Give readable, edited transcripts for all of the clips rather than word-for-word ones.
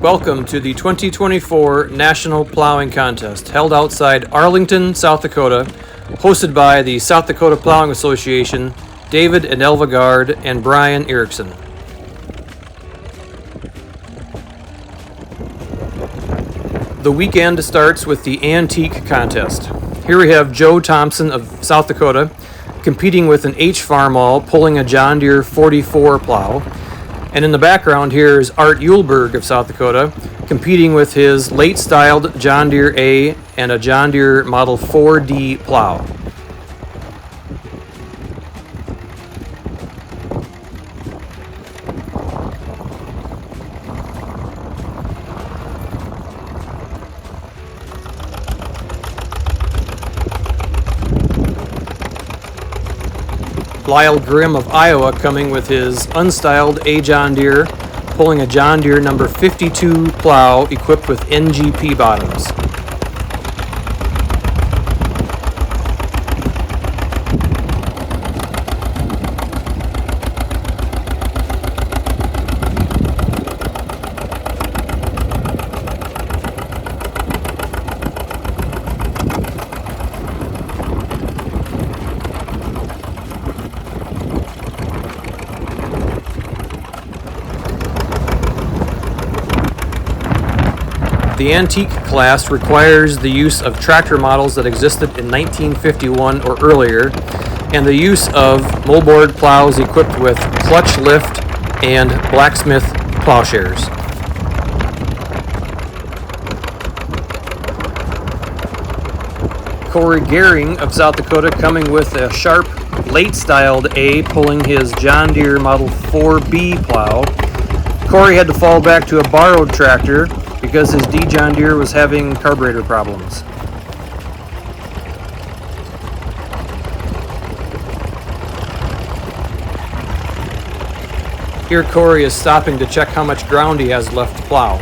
Welcome to the 2024 National Plowing Contest, held outside Arlington, South Dakota, hosted by the South Dakota Plowing Association, David and Elva Gaard, and Brian Erickson. The weekend starts with the Antique Contest. Here we have Joe Thompson of South Dakota competing with an H-Farmall pulling a John Deere 44 plow. And in the background here is Art Uhlberg of South Dakota competing with his late-styled John Deere A and a John Deere Model 4D plow. Lyle Grimm of Iowa coming with his unstyled A John Deere, pulling a John Deere number 52 plow equipped with NGP bottoms. The Antique class requires the use of tractor models that existed in 1951 or earlier, and the use of moldboard plows equipped with clutch lift and blacksmith plowshares. Corey Gehring of South Dakota coming with a sharp, late-styled A pulling his John Deere Model 4B plow. Corey had to fall back to a borrowed tractor because his D John Deere was having carburetor problems. Here Corey is stopping to check how much ground he has left to plow.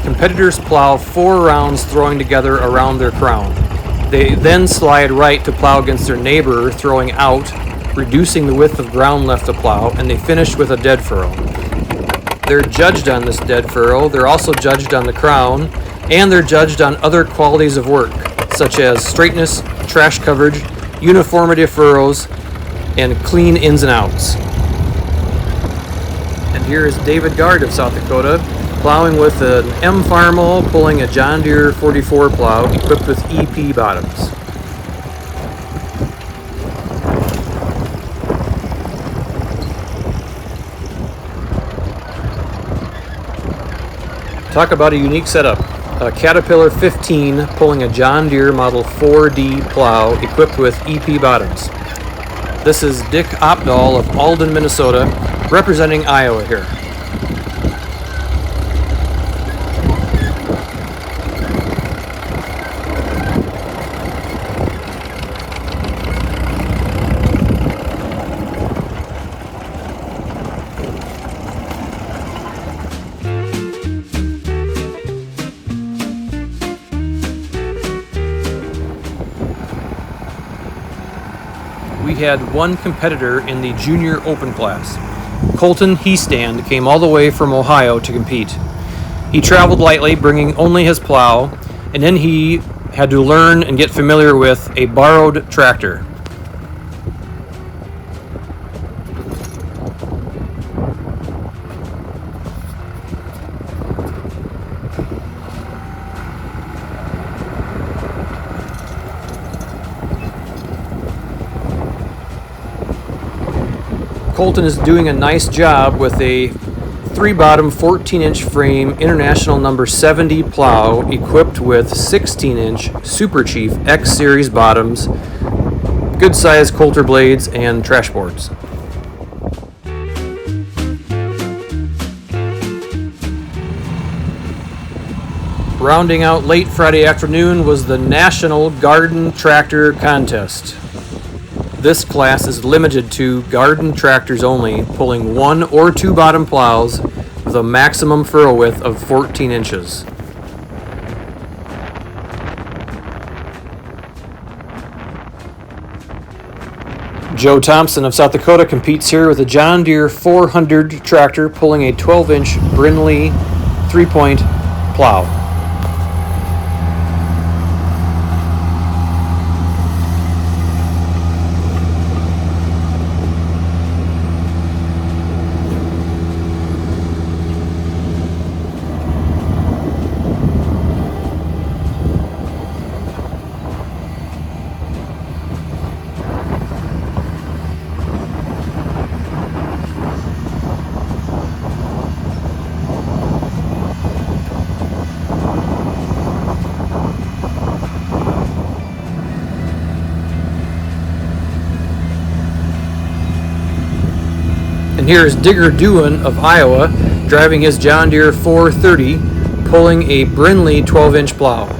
Competitors plow 4 rounds throwing together around their crown. They then slide right to plow against their neighbor throwing out, reducing the width of ground left to plow, and they finish with a dead furrow. They're judged on this dead furrow, they're also judged on the crown, and they're judged on other qualities of work, such as straightness, trash coverage, uniformity of furrows, and clean ins and outs. And here is David Gaard of South Dakota, plowing with an M-Farmall, pulling a John Deere 44 plow equipped with EP bottoms. Talk about a unique setup. A Caterpillar 15 pulling a John Deere Model 4D plow equipped with EP bottoms. This is Dick Opdahl of Alden, Minnesota, representing Iowa here. We had one competitor in the junior open class. Colton Heestand came all the way from Ohio to compete. He traveled lightly, bringing only his plow, and then he had to learn and get familiar with a borrowed tractor. Colton is doing a nice job with a 3-bottom 14-inch frame International number 70 plow equipped with 16-inch Super Chief X Series bottoms, good size coulter blades, and trash boards. Rounding out late Friday afternoon was the National Garden Tractor Contest. This class is limited to garden tractors only, pulling 1 or 2 bottom plows with a maximum furrow width of 14 inches. Joe Thompson of South Dakota competes here with a John Deere 400 tractor pulling a 12-inch Brinley 3-point plow. And here's Digger Dewan of Iowa driving his John Deere 430, pulling a Brindley 12-inch plow.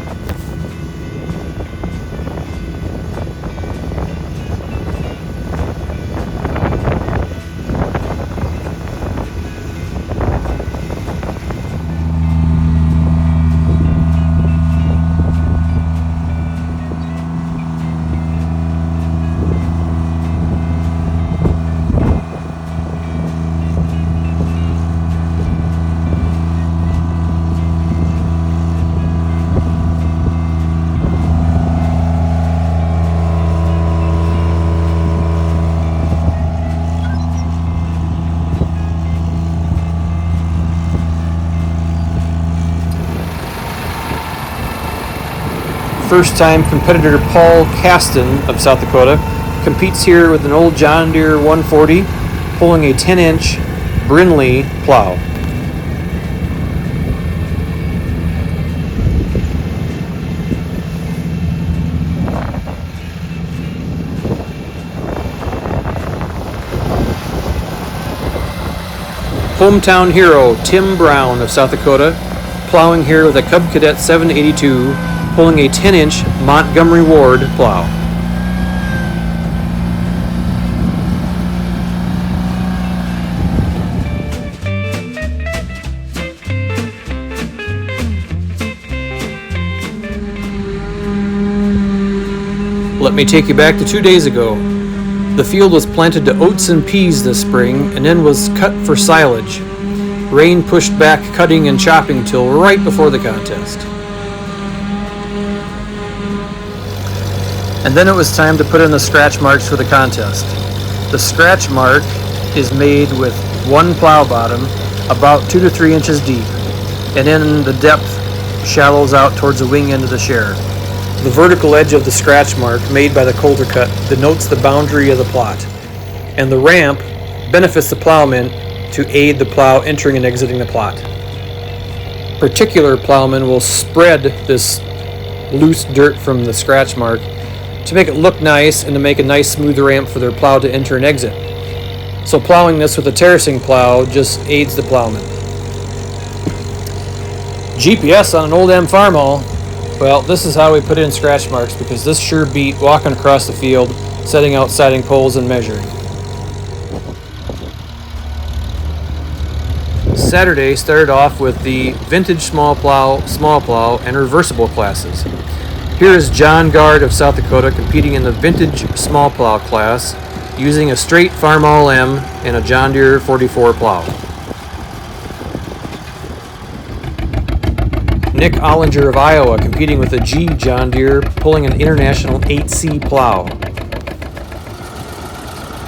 First-time competitor Paul Caston of South Dakota competes here with an old John Deere 140, pulling a 10-inch Brindley plow. Hometown hero Tim Brown of South Dakota, plowing here with a Cub Cadet 782, pulling a 10-inch Montgomery Ward plow. Let me take you back to 2 days ago. The field was planted to oats and peas this spring and then was cut for silage. Rain pushed back cutting and chopping till right before the contest. And then it was time to put in the scratch marks for the contest. The scratch mark is made with one plow bottom about 2 to 3 inches deep, and then the depth shallows out towards the wing end of the share. The vertical edge of the scratch mark made by the coulter cut denotes the boundary of the plot, and the ramp benefits the plowman to aid the plow entering and exiting the plot. Particular plowmen will spread this loose dirt from the scratch mark to make it look nice and to make a nice smooth ramp for their plow to enter and exit. So plowing this with a terracing plow just aids the plowman. GPS on an old M farmall. Well, this is how we put in scratch marks because this sure beat walking across the field, setting out siding poles and measuring. Saturday started off with the vintage small plow, and reversible classes. Here is John Gaard of South Dakota competing in the vintage small plow class using a straight Farmall M and a John Deere 44 plow. Nick Ollinger of Iowa competing with a G John Deere pulling an International 8C plow.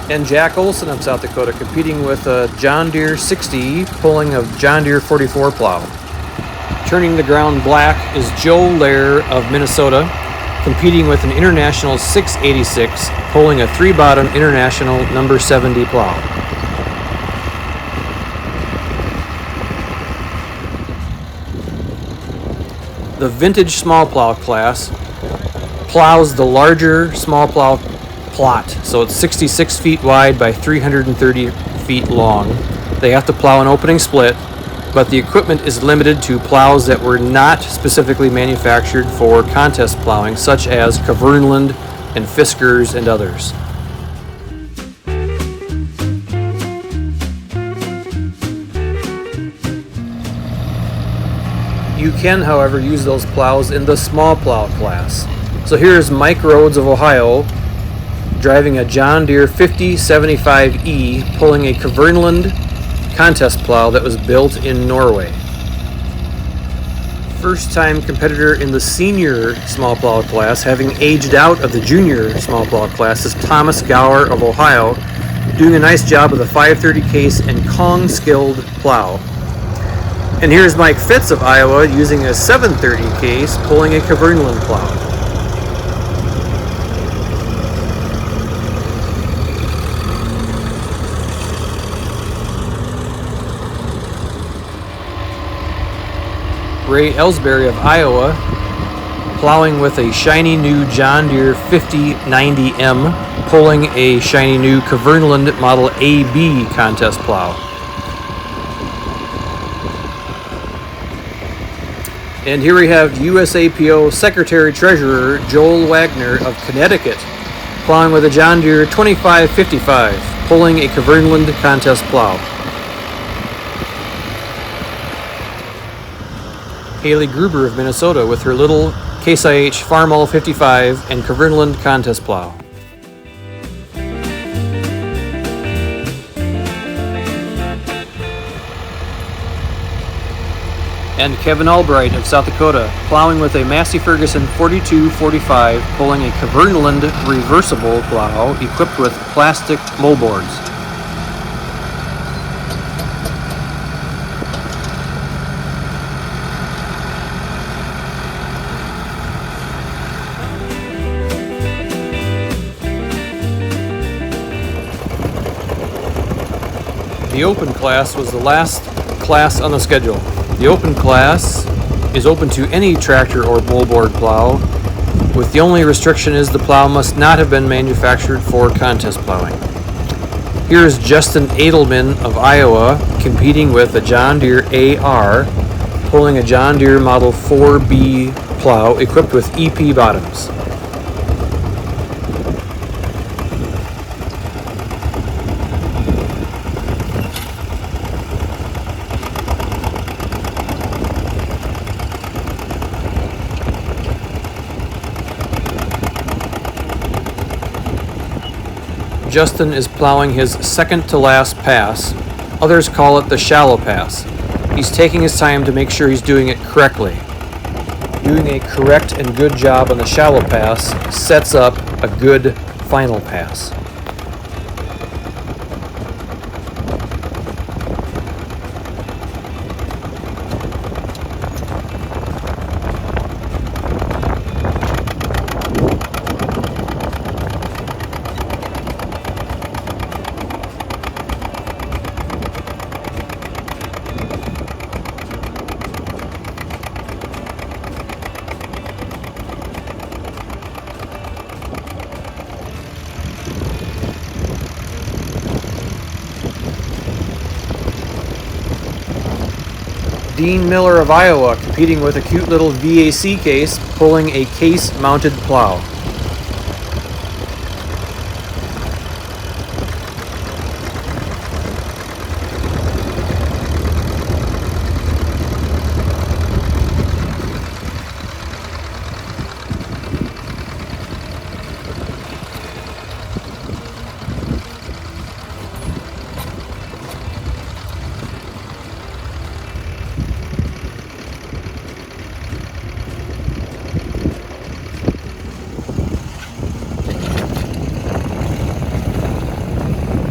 And Jack Olson of South Dakota competing with a John Deere 60 pulling a John Deere 44 plow. Turning the ground black is Joe Lair of Minnesota, competing with an International 686, pulling a 3-bottom International number 70 plow. The vintage small plow class plows the larger small plow plot, so it's 66 feet wide by 330 feet long. They have to plow an opening split, but the equipment is limited to plows that were not specifically manufactured for contest plowing, such as Kverneland and Fiskars and others. You can, however, use those plows in the small plow class. So here's Mike Rhodes of Ohio driving a John Deere 5075E pulling a Kverneland contest plow that was built in Norway. First-time competitor in the senior small plow class, having aged out of the junior small plow class, is Thomas Gaard of Ohio, doing a nice job with a 530 case and Kong-skilled plow. And here's Mike Fitz of Iowa using a 730 case, pulling a Kverneland plow. Ray Ellsbury of Iowa, plowing with a shiny new John Deere 5090M, pulling a shiny new Kverneland Model AB contest plow. And here we have USAPO Secretary-Treasurer Joel Wagner of Connecticut, plowing with a John Deere 2555, pulling a Kverneland contest plow. Haley Gruber of Minnesota with her little Case IH Farmall 55 and Kverneland contest plow. And Kevin Albright of South Dakota, plowing with a Massey Ferguson 4245, pulling a Kverneland reversible plow equipped with plastic moldboards. The open class was the last class on the schedule. The open class is open to any tractor or moldboard plow, with the only restriction is the plow must not have been manufactured for contest plowing. Here is Justin Edelman of Iowa competing with a John Deere AR, pulling a John Deere Model 4B plow equipped with EP bottoms. Justin is plowing his second to last pass. Others call it the shallow pass. He's taking his time to make sure he's doing it correctly. Doing a correct and good job on the shallow pass sets up a good final pass. Dean Miller of Iowa competing with a cute little VAC case, pulling a case-mounted plow.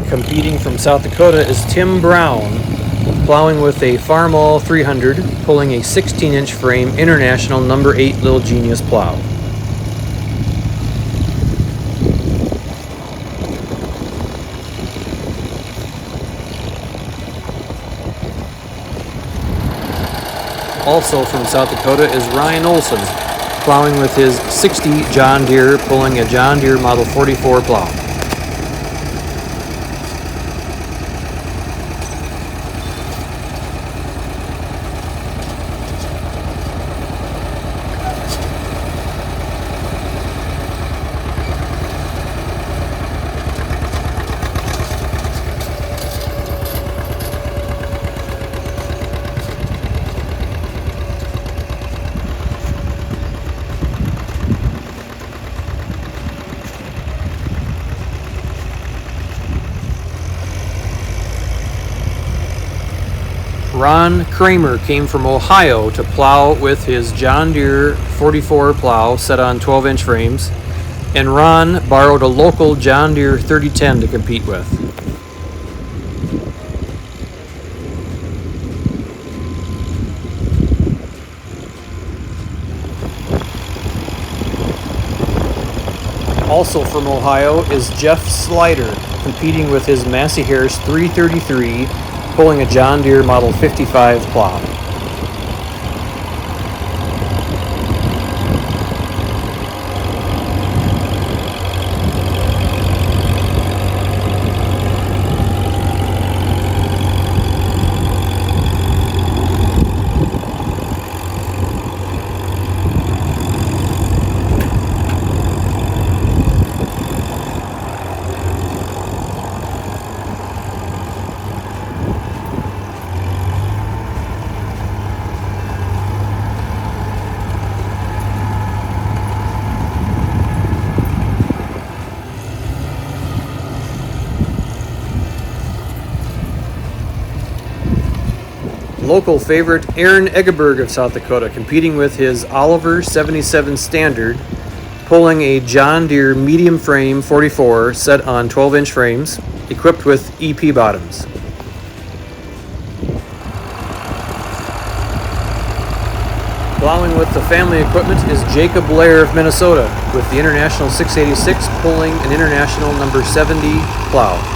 Competing from South Dakota is Tim Brown, plowing with a Farmall 300, pulling a 16-inch frame International No. 8 Little Genius plow. Also from South Dakota is Ryan Olson, plowing with his 60 John Deere, pulling a John Deere Model 44 plow. Ron Kramer came from Ohio to plow with his John Deere 44 plow set on 12-inch frames, and Ron borrowed a local John Deere 3010 to compete with. Also from Ohio is Jeff Slider, competing with his Massey Harris 333, pulling a John Deere Model 55 plow. Local favorite Aaron Eggeberg of South Dakota, competing with his Oliver 77 Standard, pulling a John Deere medium frame 44 set on 12-inch frames, equipped with EP bottoms. Plowing with the family equipment is Jacob Blair of Minnesota, with the International 686 pulling an International number 70 plow.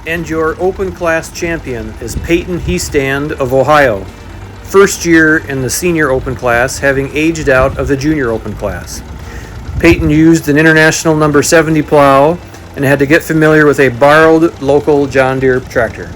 And your open class champion is Peyton Heastand of Ohio, first year in the senior open class, having aged out of the junior open class. Peyton used an International number 70 plow and had to get familiar with a borrowed local John Deere tractor.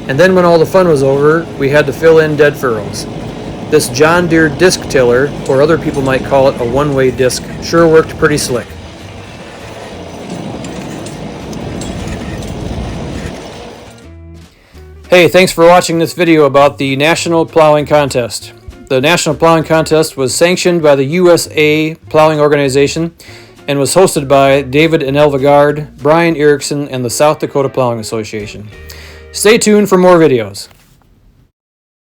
And then when all the fun was over, we had to fill in dead furrows. This John Deere disc tiller, or other people might call it a one-way disc, sure worked pretty slick. Hey, thanks for watching this video about the National Plowing Contest. The National Plowing Contest was sanctioned by the USA Plowing Organization and was hosted by David and Elva Gaard, Brian Erickson, and the South Dakota Plowing Association. Stay tuned for more videos.